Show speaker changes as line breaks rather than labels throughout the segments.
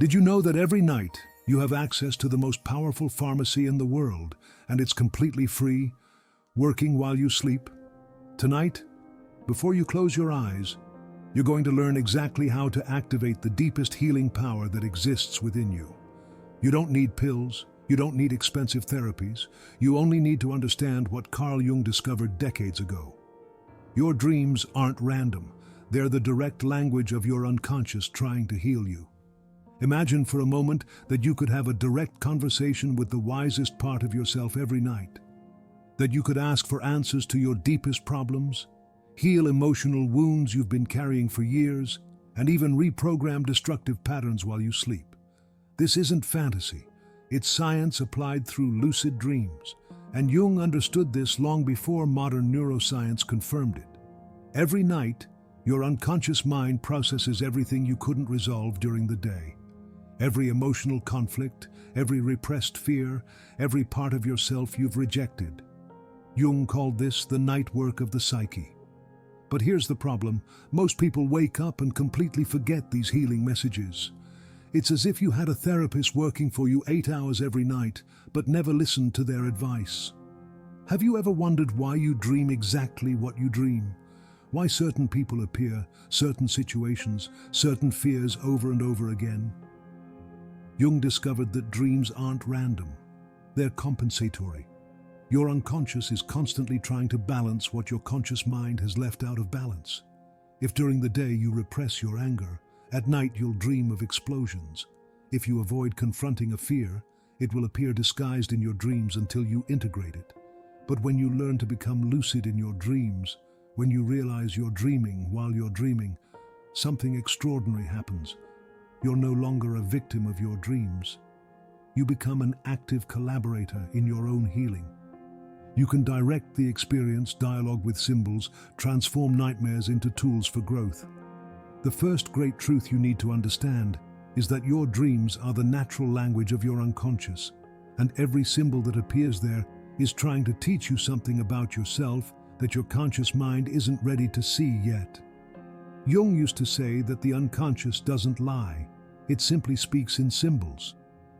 Did you know that every night you have access to the most powerful pharmacy in the world, and it's completely free, working while you sleep? Tonight, before you close your eyes, you're going to learn exactly how to activate the deepest healing power that exists within you. You don't need pills, you don't need expensive therapies, you only need to understand what Carl Jung discovered decades ago. Your dreams aren't random, they're the direct language of your unconscious trying to heal you. Imagine for a moment that you could have a direct conversation with the wisest part of yourself every night. That you could ask for answers to your deepest problems, heal emotional wounds you've been carrying for years, and even reprogram destructive patterns while you sleep. This isn't fantasy, it's science applied through lucid dreams, and Jung understood this long before modern neuroscience confirmed it. Every night, your unconscious mind processes everything you couldn't resolve during the day. Every emotional conflict, every repressed fear, every part of yourself you've rejected. Jung called this the night work of the psyche. But here's the problem: most people wake up and completely forget these healing messages. It's as if you had a therapist working for you 8 hours every night, but never listened to their advice. Have you ever wondered why you dream exactly what you dream? Why certain people appear, certain situations, certain fears over and over again? Jung discovered that dreams aren't random. They're compensatory. Your unconscious is constantly trying to balance what your conscious mind has left out of balance. If during the day you repress your anger, at night you'll dream of explosions. If you avoid confronting a fear, it will appear disguised in your dreams until you integrate it. But when you learn to become lucid in your dreams, when you realize you're dreaming while you're dreaming, something extraordinary happens. You're no longer a victim of your dreams. You become an active collaborator in your own healing. You can direct the experience, dialogue with symbols, transform nightmares into tools for growth. The first great truth you need to understand is that your dreams are the natural language of your unconscious, and every symbol that appears there is trying to teach you something about yourself that your conscious mind isn't ready to see yet. Jung used to say that the unconscious doesn't lie, it simply speaks in symbols,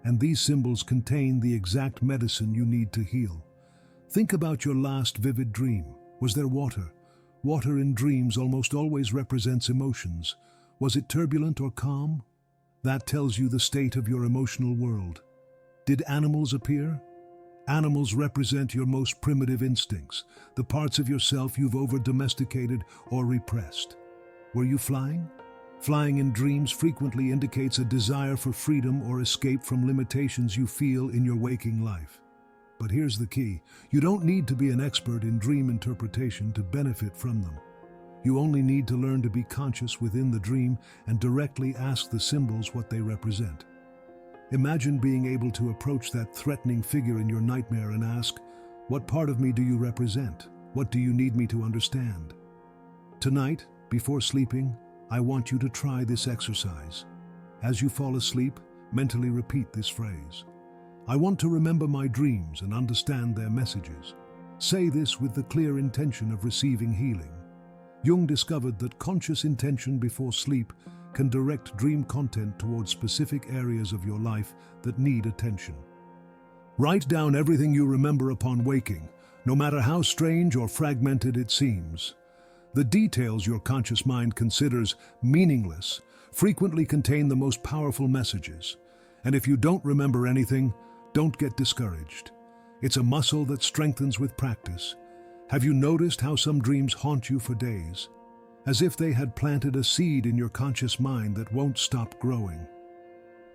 and these symbols contain the exact medicine you need to heal. Think about your last vivid dream. Was there water? Water in dreams almost always represents emotions. Was it turbulent or calm? That tells you the state of your emotional world. Did animals appear? Animals represent your most primitive instincts, the parts of yourself you've over-domesticated or repressed. Were you flying? Flying in dreams frequently indicates a desire for freedom or escape from limitations you feel in your waking life. But here's the key: you don't need to be an expert in dream interpretation to benefit from them. You only need to learn to be conscious within the dream and directly ask the symbols what they represent. Imagine being able to approach that threatening figure in your nightmare and ask, "What part of me do you represent? What do you need me to understand?" Tonight, before sleeping, I want you to try this exercise. As you fall asleep, mentally repeat this phrase: "I want to remember my dreams and understand their messages." Say this with the clear intention of receiving healing. Jung discovered that conscious intention before sleep can direct dream content towards specific areas of your life that need attention. Write down everything you remember upon waking, no matter how strange or fragmented it seems. The details your conscious mind considers meaningless frequently contain the most powerful messages. And if you don't remember anything, don't get discouraged. It's a muscle that strengthens with practice. Have you noticed how some dreams haunt you for days? As if they had planted a seed in your conscious mind that won't stop growing.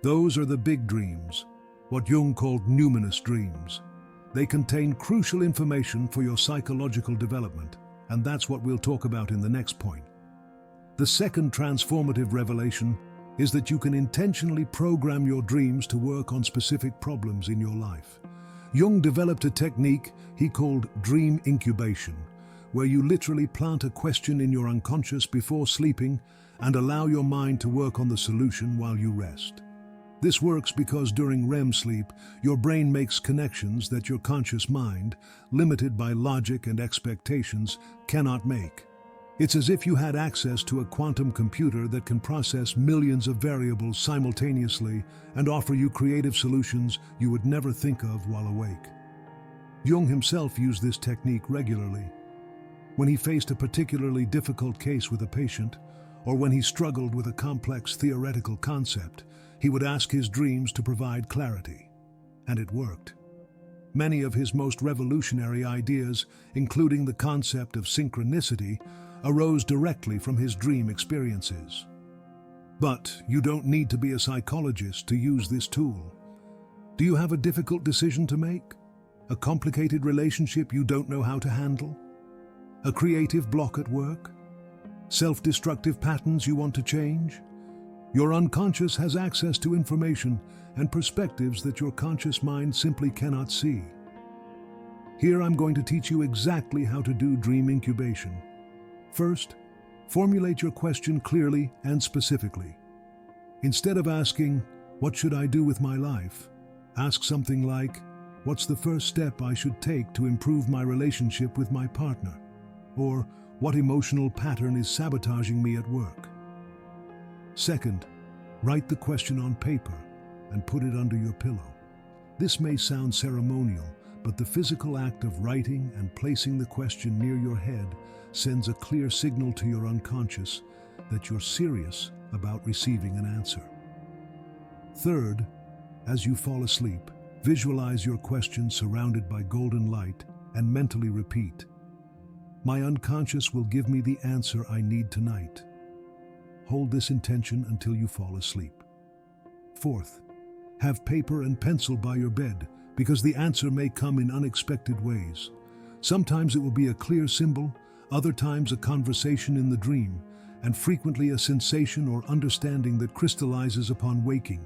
Those are the big dreams, what Jung called numinous dreams. They contain crucial information for your psychological development, and that's what we'll talk about in the next point. The second transformative revelation is that you can intentionally program your dreams to work on specific problems in your life. Jung developed a technique he called dream incubation, where you literally plant a question in your unconscious before sleeping and allow your mind to work on the solution while you rest. This works because during REM sleep, your brain makes connections that your conscious mind, limited by logic and expectations, cannot make. It's as if you had access to a quantum computer that can process millions of variables simultaneously and offer you creative solutions you would never think of while awake. Jung himself used this technique regularly. When he faced a particularly difficult case with a patient, or when he struggled with a complex theoretical concept, he would ask his dreams to provide clarity. And it worked. Many of his most revolutionary ideas, including the concept of synchronicity, arose directly from his dream experiences. But you don't need to be a psychologist to use this tool. Do you have a difficult decision to make? A complicated relationship you don't know how to handle? A creative block at work? Self-destructive patterns you want to change? Your unconscious has access to information and perspectives that your conscious mind simply cannot see. Here I'm going to teach you exactly how to do dream incubation. First, formulate your question clearly and specifically. Instead of asking, "What should I do with my life?" ask something like, "What's the first step I should take to improve my relationship with my partner?" Or, "What emotional pattern is sabotaging me at work?" Second, write the question on paper and put it under your pillow. This may sound ceremonial, but the physical act of writing and placing the question near your head sends a clear signal to your unconscious that you're serious about receiving an answer. Third, as you fall asleep, visualize your question surrounded by golden light and mentally repeat, "My unconscious will give me the answer I need tonight." Hold this intention until you fall asleep. Fourth, have paper and pencil by your bed because the answer may come in unexpected ways. Sometimes it will be a clear symbol, other times a conversation in the dream, and frequently a sensation or understanding that crystallizes upon waking.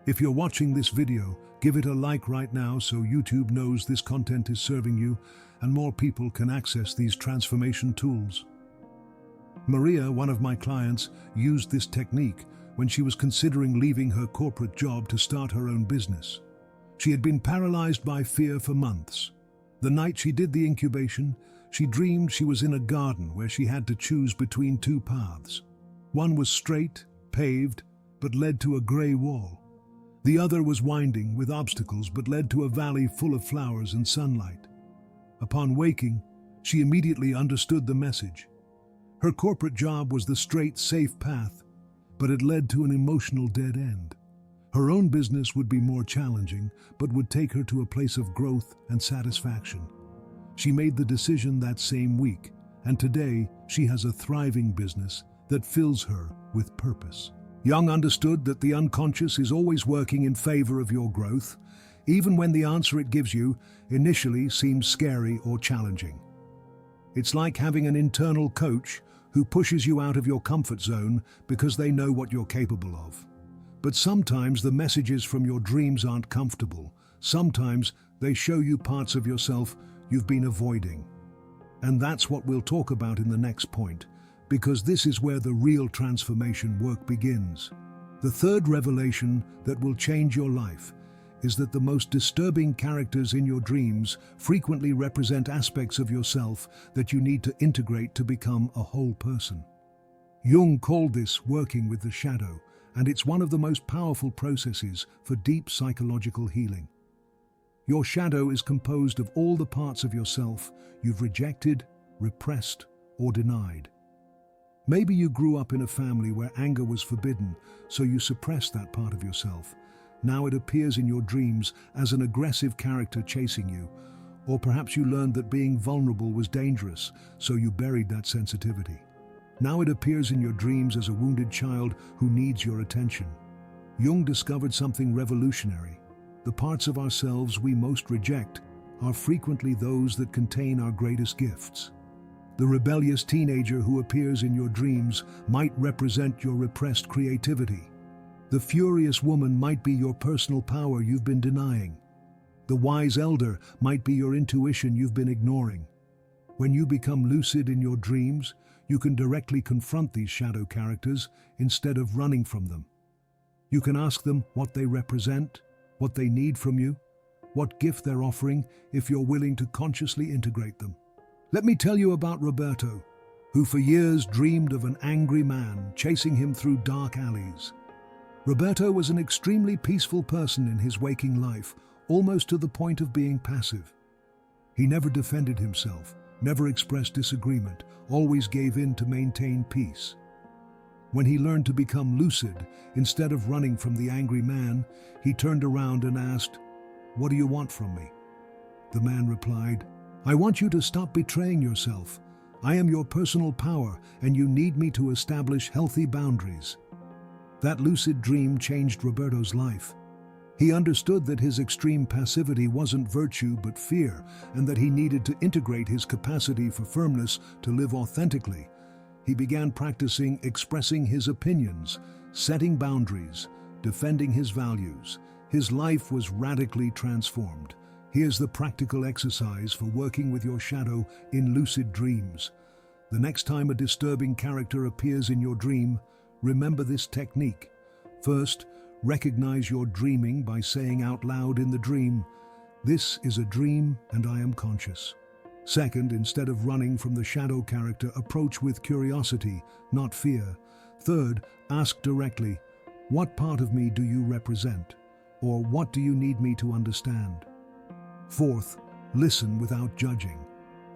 If you're watching this video, give it a like right now so YouTube knows this content is serving you and more people can access these transformation tools. Maria, one of my clients, used this technique when she was considering leaving her corporate job to start her own business. She had been paralyzed by fear for months. The night she did the incubation, she dreamed she was in a garden where she had to choose between two paths. One was straight, paved, but led to a gray wall. The other was winding, with obstacles, but led to a valley full of flowers and sunlight. Upon waking, she immediately understood the message. Her corporate job was the straight, safe path, but it led to an emotional dead end. Her own business would be more challenging, but would take her to a place of growth and satisfaction. She made the decision that same week, and today she has a thriving business that fills her with purpose. Jung understood that the unconscious is always working in favor of your growth, even when the answer it gives you initially seems scary or challenging. It's like having an internal coach who pushes you out of your comfort zone because they know what you're capable of. But sometimes the messages from your dreams aren't comfortable. Sometimes they show you parts of yourself you've been avoiding. And that's what we'll talk about in the next point, because this is where the real transformation work begins. The third revelation that will change your life is that the most disturbing characters in your dreams frequently represent aspects of yourself that you need to integrate to become a whole person. Jung called this working with the shadow, and it's one of the most powerful processes for deep psychological healing. Your shadow is composed of all the parts of yourself you've rejected, repressed, or denied. Maybe you grew up in a family where anger was forbidden, so you suppressed that part of yourself. Now it appears in your dreams as an aggressive character chasing you. Or perhaps you learned that being vulnerable was dangerous, so you buried that sensitivity. Now it appears in your dreams as a wounded child who needs your attention. Jung discovered something revolutionary. The parts of ourselves we most reject are frequently those that contain our greatest gifts. The rebellious teenager who appears in your dreams might represent your repressed creativity. The furious woman might be your personal power you've been denying. The wise elder might be your intuition you've been ignoring. When you become lucid in your dreams, you can directly confront these shadow characters instead of running from them. You can ask them what they represent, what they need from you, what gift they're offering if you're willing to consciously integrate them. Let me tell you about Roberto, who for years dreamed of an angry man chasing him through dark alleys. Roberto was an extremely peaceful person in his waking life, almost to the point of being passive. He never defended himself, never expressed disagreement, always gave in to maintain peace. When he learned to become lucid, instead of running from the angry man, he turned around and asked, "What do you want from me?" The man replied, "I want you to stop betraying yourself. I am your personal power, and you need me to establish healthy boundaries." That lucid dream changed Roberto's life. He understood that his extreme passivity wasn't virtue but fear, and that he needed to integrate his capacity for firmness to live authentically. He began practicing expressing his opinions, setting boundaries, defending his values. His life was radically transformed. Here's the practical exercise for working with your shadow in lucid dreams. The next time a disturbing character appears in your dream, remember this technique. First, recognize you're dreaming by saying out loud in the dream, "This is a dream and I am conscious." Second, instead of running from the shadow character, approach with curiosity, not fear. Third, ask directly, "What part of me do you represent?" Or "What do you need me to understand?" Fourth, listen without judging.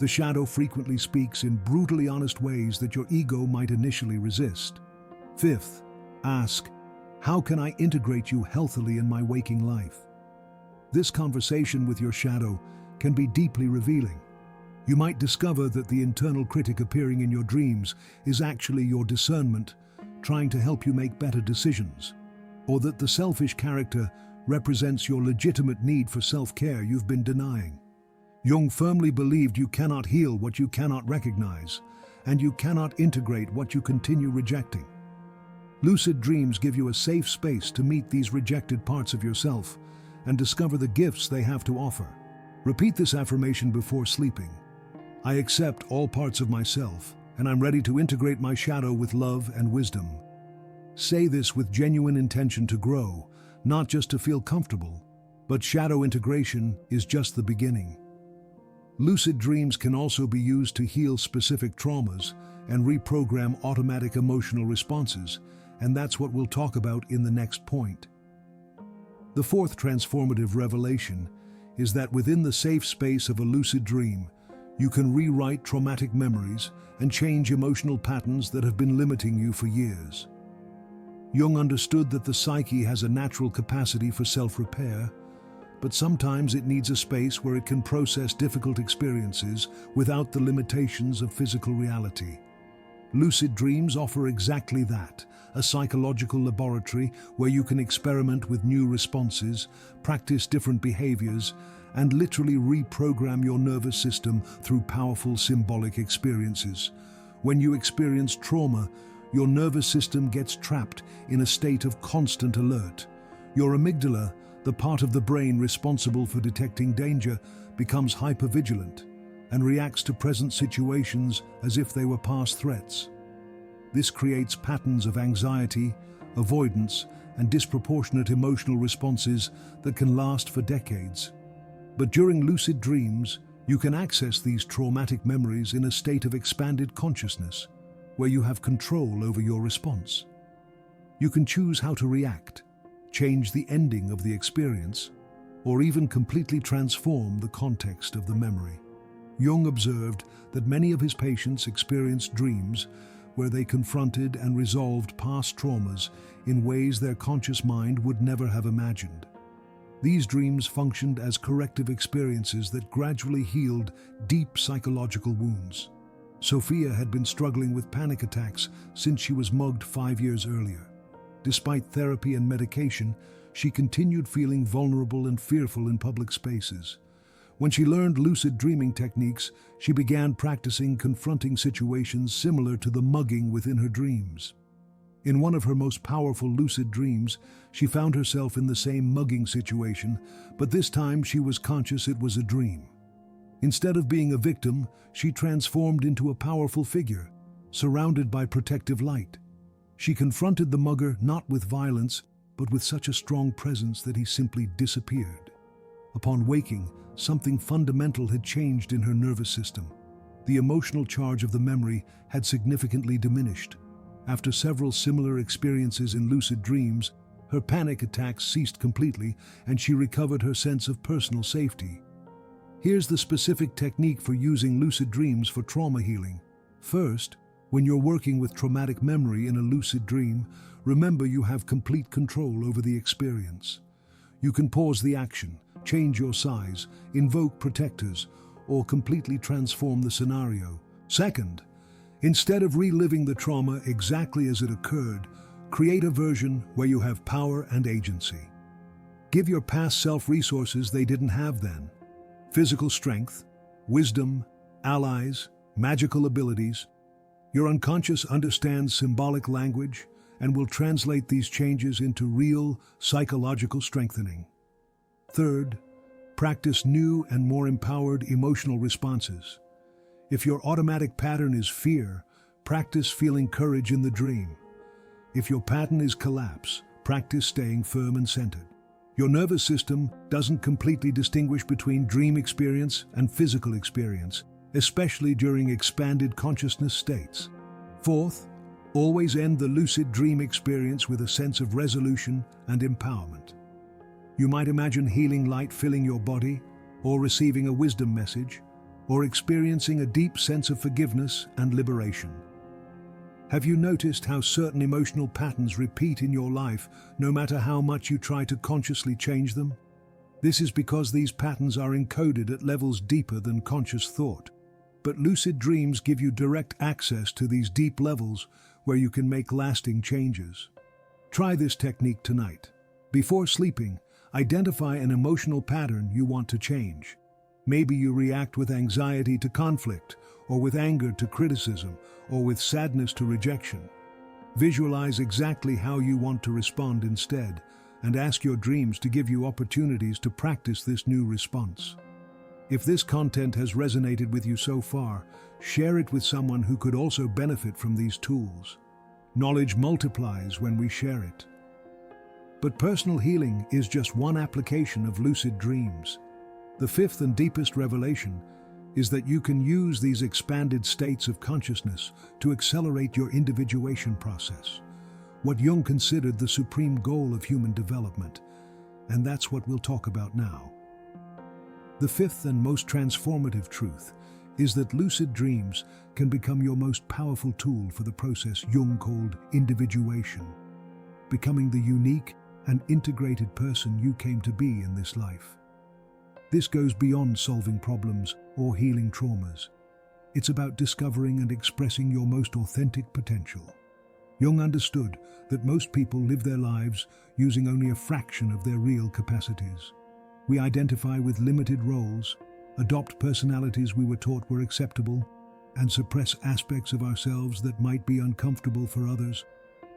The shadow frequently speaks in brutally honest ways that your ego might initially resist. Fifth, ask, "How can I integrate you healthily in my waking life?" This conversation with your shadow can be deeply revealing. You might discover that the internal critic appearing in your dreams is actually your discernment, trying to help you make better decisions, or that the selfish character represents your legitimate need for self-care you've been denying. Jung firmly believed you cannot heal what you cannot recognize, and you cannot integrate what you continue rejecting. Lucid dreams give you a safe space to meet these rejected parts of yourself and discover the gifts they have to offer. Repeat this affirmation before sleeping. "I accept all parts of myself, and I'm ready to integrate my shadow with love and wisdom." Say this with genuine intention to grow, not just to feel comfortable, but shadow integration is just the beginning. Lucid dreams can also be used to heal specific traumas and reprogram automatic emotional responses, and that's what we'll talk about in the next point. The fourth transformative revelation is that within the safe space of a lucid dream, you can rewrite traumatic memories and change emotional patterns that have been limiting you for years. Jung understood that the psyche has a natural capacity for self-repair, but sometimes it needs a space where it can process difficult experiences without the limitations of physical reality. Lucid dreams offer exactly that, a psychological laboratory where you can experiment with new responses, practice different behaviors, and literally reprogram your nervous system through powerful symbolic experiences. When you experience trauma, your nervous system gets trapped in a state of constant alert. Your amygdala, the part of the brain responsible for detecting danger, becomes hypervigilant and reacts to present situations as if they were past threats. This creates patterns of anxiety, avoidance, and disproportionate emotional responses that can last for decades. But during lucid dreams, you can access these traumatic memories in a state of expanded consciousness, where you have control over your response. You can choose how to react, change the ending of the experience, or even completely transform the context of the memory. Jung observed that many of his patients experienced dreams where they confronted and resolved past traumas in ways their conscious mind would never have imagined. These dreams functioned as corrective experiences that gradually healed deep psychological wounds. Sophia had been struggling with panic attacks since she was mugged 5 years earlier. Despite therapy and medication, she continued feeling vulnerable and fearful in public spaces. When she learned lucid dreaming techniques, she began practicing confronting situations similar to the mugging within her dreams. In one of her most powerful lucid dreams, she found herself in the same mugging situation, but this time she was conscious it was a dream. Instead of being a victim, she transformed into a powerful figure, surrounded by protective light. She confronted the mugger not with violence, but with such a strong presence that he simply disappeared. Upon waking, something fundamental had changed in her nervous system. the emotional charge of the memory had significantly diminished. After several similar experiences in lucid dreams, her panic attacks ceased completely and she recovered her sense of personal safety. Here's the specific technique for using lucid dreams for trauma healing. First, when you're working with traumatic memory in a lucid dream, remember you have complete control over the experience. You can pause the action, change your size, invoke protectors, or completely transform the scenario. Second, instead of reliving the trauma exactly as it occurred, create a version where you have power and agency. Give your past self resources they didn't have then. Physical strength, wisdom, allies, magical abilities. Your unconscious understands symbolic language and will translate these changes into real psychological strengthening. Third, practice new and more empowered emotional responses. If your automatic pattern is fear, practice feeling courage in the dream. If your pattern is collapse, practice staying firm and centered. Your nervous system doesn't completely distinguish between dream experience and physical experience, especially during expanded consciousness states. Fourth, always end the lucid dream experience with a sense of resolution and empowerment. You might imagine healing light filling your body, or receiving a wisdom message, or experiencing a deep sense of forgiveness and liberation. Have you noticed how certain emotional patterns repeat in your life, no matter how much you try to consciously change them? This is because these patterns are encoded at levels deeper than conscious thought. But lucid dreams give you direct access to these deep levels where you can make lasting changes. Try this technique tonight. Before sleeping, identify an emotional pattern you want to change. Maybe you react with anxiety to conflict, or with anger to criticism, or with sadness to rejection. Visualize exactly how you want to respond instead, and ask your dreams to give you opportunities to practice this new response. If this content has resonated with you so far, share it with someone who could also benefit from these tools. Knowledge multiplies when we share it. But personal healing is just one application of lucid dreams. The fifth and deepest revelation is that you can use these expanded states of consciousness to accelerate your individuation process, what Jung considered the supreme goal of human development, and that's what we'll talk about now. The fifth and most transformative truth is that lucid dreams can become your most powerful tool for the process Jung called individuation, becoming the unique and integrated person you came to be in this life. This goes beyond solving problems or healing traumas. It's about discovering and expressing your most authentic potential. Jung understood that most people live their lives using only a fraction of their real capacities. We identify with limited roles, adopt personalities we were taught were acceptable, and suppress aspects of ourselves that might be uncomfortable for others.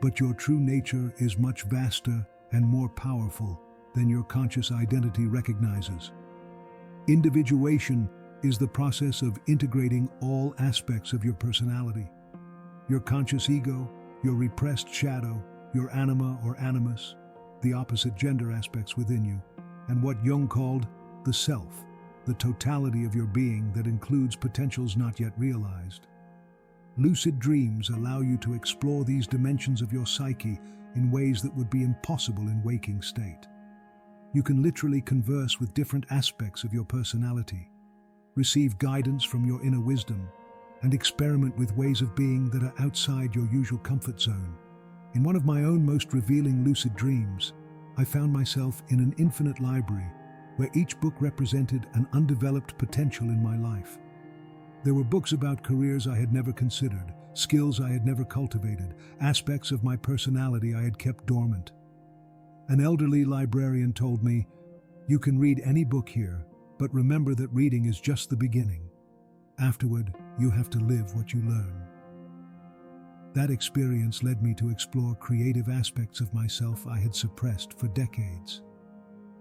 But your true nature is much vaster and more powerful than your conscious identity recognizes. Individuation is the process of integrating all aspects of your personality. Your conscious ego, your repressed shadow, your anima or animus, the opposite gender aspects within you, and what Jung called the self, the totality of your being that includes potentials not yet realized. Lucid dreams allow you to explore these dimensions of your psyche in ways that would be impossible in waking state. You can literally converse with different aspects of your personality, receive guidance from your inner wisdom, and experiment with ways of being that are outside your usual comfort zone. In one of my own most revealing lucid dreams, I found myself in an infinite library where each book represented an undeveloped potential in my life. There were books about careers I had never considered, skills I had never cultivated, aspects of my personality I had kept dormant. An elderly librarian told me, "You can read any book here, but remember that reading is just the beginning. Afterward, you have to live what you learn." That experience led me to explore creative aspects of myself I had suppressed for decades.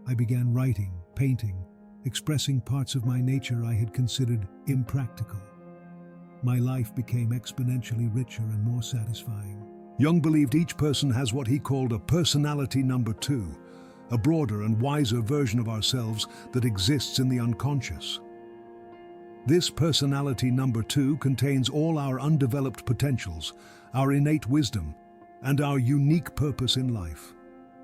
I began writing, painting, expressing parts of my nature I had considered impractical. My life became exponentially richer and more satisfying. Jung believed each person has what he called a personality number two, a broader and wiser version of ourselves that exists in the unconscious. This personality number 2 contains all our undeveloped potentials, our innate wisdom, and our unique purpose in life.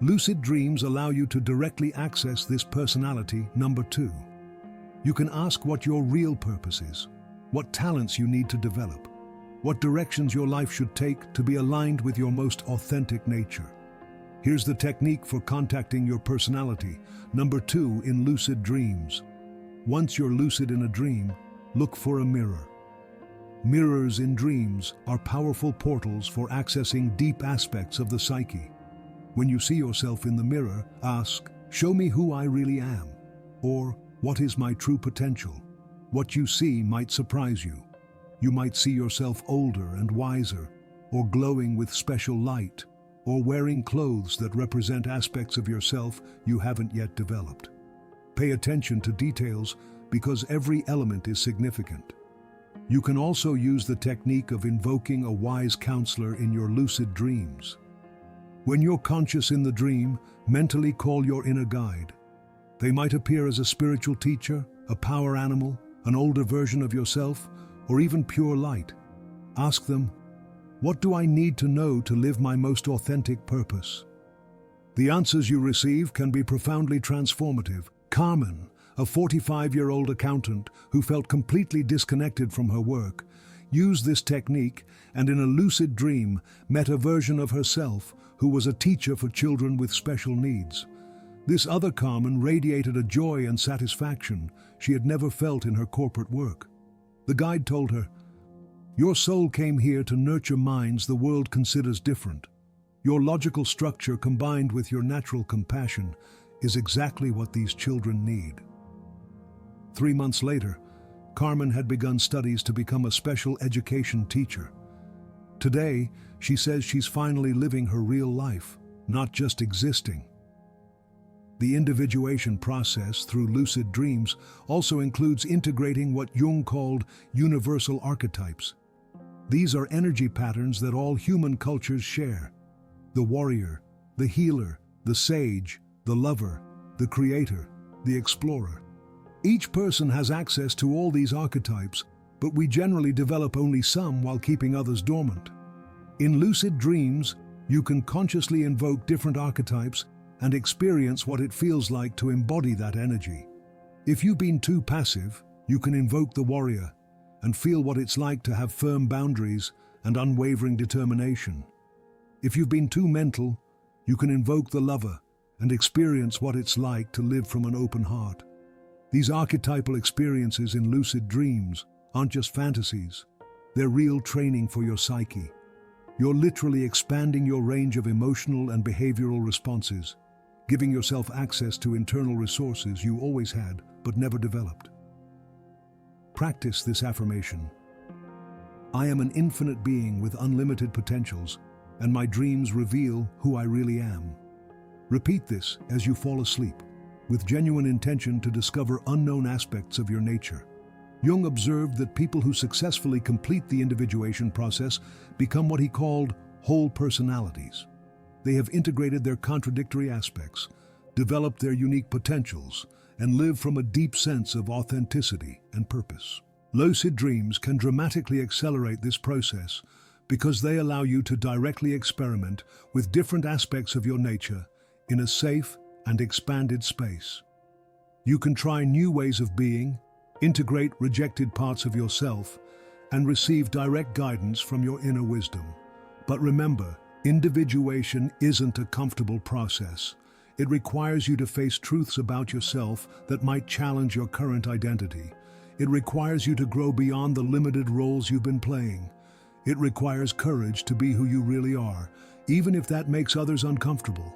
Lucid dreams allow you to directly access this personality number 2. You can ask what your real purpose is, what talents you need to develop, what directions your life should take to be aligned with your most authentic nature. Here's the technique for contacting your personality number 2 in lucid dreams. Once you're lucid in a dream, look for a mirror. Mirrors in dreams are powerful portals for accessing deep aspects of the psyche. When you see yourself in the mirror, ask, "Show me who I really am," or "What is my true potential?" What you see might surprise you. You might see yourself older and wiser, or glowing with special light, or wearing clothes that represent aspects of yourself you haven't yet developed. Pay attention to details because every element is significant. You can also use the technique of invoking a wise counselor in your lucid dreams. When you're conscious in the dream, mentally call your inner guide. They might appear as a spiritual teacher, a power animal, an older version of yourself, or even pure light. Ask them, "What do I need to know to live my most authentic purpose?" The answers you receive can be profoundly transformative. Carmen, a 45-year-old accountant who felt completely disconnected from her work, used this technique and in a lucid dream met a version of herself who was a teacher for children with special needs. This other Carmen radiated a joy and satisfaction she had never felt in her corporate work. The guide told her, "Your soul came here to nurture minds the world considers different. Your logical structure combined with your natural compassion is exactly what these children need." 3 months later, Carmen had begun studies to become a special education teacher. Today, she says she's finally living her real life, not just existing. The individuation process through lucid dreams also includes integrating what Jung called universal archetypes. These are energy patterns that all human cultures share: the warrior, the healer, the sage, the lover, the creator, the explorer. Each person has access to all these archetypes, but we generally develop only some while keeping others dormant. In lucid dreams, you can consciously invoke different archetypes and experience what it feels like to embody that energy. If you've been too passive, you can invoke the warrior and feel what it's like to have firm boundaries and unwavering determination. If you've been too mental, you can invoke the lover and experience what it's like to live from an open heart. These archetypal experiences in lucid dreams aren't just fantasies, they're real training for your psyche. You're literally expanding your range of emotional and behavioral responses, giving yourself access to internal resources you always had but never developed. Practice this affirmation. I am an infinite being with unlimited potentials, and my dreams reveal who I really am. Repeat this as you fall asleep, with genuine intention to discover unknown aspects of your nature. Jung observed that people who successfully complete the individuation process become what he called whole personalities. They have integrated their contradictory aspects, developed their unique potentials, and live from a deep sense of authenticity and purpose. Lucid dreams can dramatically accelerate this process because they allow you to directly experiment with different aspects of your nature in a safe and expanded space. You can try new ways of being, integrate rejected parts of yourself, and receive direct guidance from your inner wisdom. But remember, individuation isn't a comfortable process. It requires you to face truths about yourself that might challenge your current identity. It requires you to grow beyond the limited roles you've been playing. It requires courage to be who you really are, even if that makes others uncomfortable.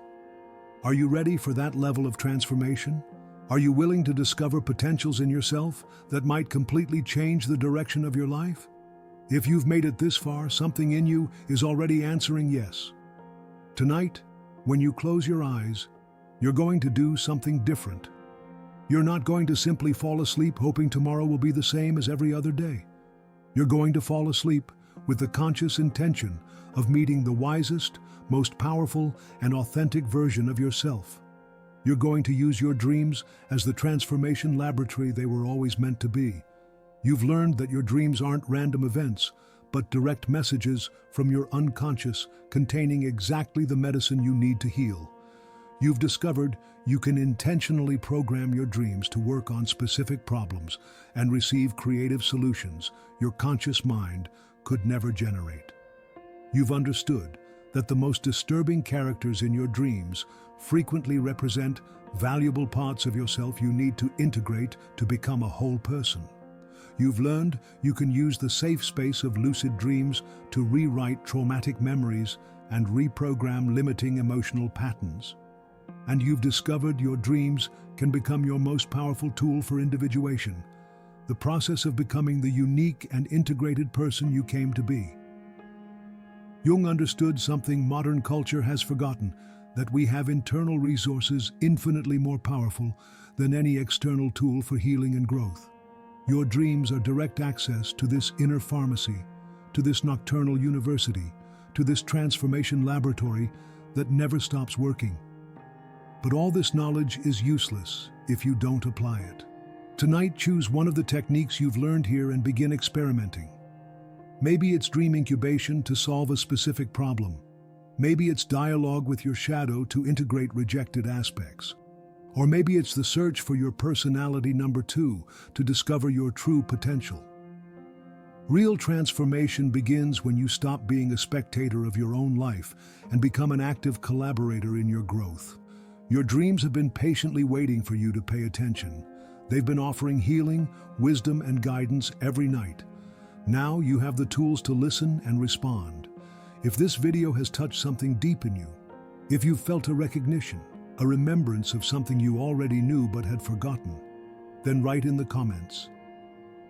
Are you ready for that level of transformation? Are you willing to discover potentials in yourself that might completely change the direction of your life? If you've made it this far, something in you is already answering yes. Tonight, when you close your eyes, you're going to do something different. You're not going to simply fall asleep hoping tomorrow will be the same as every other day. You're going to fall asleep with the conscious intention of meeting the wisest, most powerful, and authentic version of yourself. You're going to use your dreams as the transformation laboratory they were always meant to be. You've learned that your dreams aren't random events, but direct messages from your unconscious containing exactly the medicine you need to heal. You've discovered you can intentionally program your dreams to work on specific problems and receive creative solutions your conscious mind could never generate. You've understood that the most disturbing characters in your dreams frequently represent valuable parts of yourself you need to integrate to become a whole person. You've learned you can use the safe space of lucid dreams to rewrite traumatic memories and reprogram limiting emotional patterns. And you've discovered your dreams can become your most powerful tool for individuation, the process of becoming the unique and integrated person you came to be. Jung understood something modern culture has forgotten, that we have internal resources infinitely more powerful than any external tool for healing and growth. Your dreams are direct access to this inner pharmacy, to this nocturnal university, to this transformation laboratory that never stops working. But all this knowledge is useless if you don't apply it. Tonight, choose one of the techniques you've learned here and begin experimenting. Maybe it's dream incubation to solve a specific problem. Maybe it's dialogue with your shadow to integrate rejected aspects. Or maybe it's the search for your personality number 2 to discover your true potential. Real transformation begins when you stop being a spectator of your own life and become an active collaborator in your growth. Your dreams have been patiently waiting for you to pay attention. They've been offering healing, wisdom, and guidance every night. Now you have the tools to listen and respond. If this video has touched something deep in you, if you've felt a recognition, a remembrance of something you already knew but had forgotten, then write in the comments,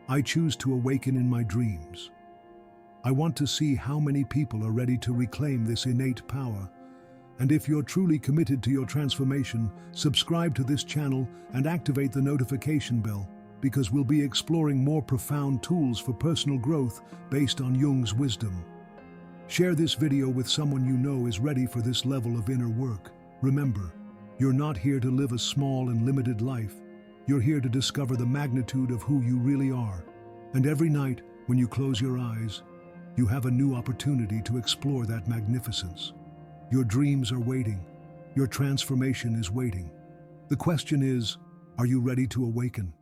"I choose to awaken in my dreams." I want to see how many people are ready to reclaim this innate power. And if you're truly committed to your transformation, subscribe to this channel and activate the notification bell, because we'll be exploring more profound tools for personal growth based on Jung's wisdom. Share this video with someone you know is ready for this level of inner work. Remember, you're not here to live a small and limited life. You're here to discover the magnitude of who you really are. And every night, when you close your eyes, you have a new opportunity to explore that magnificence. Your dreams are waiting. Your transformation is waiting. The question is, are you ready to awaken?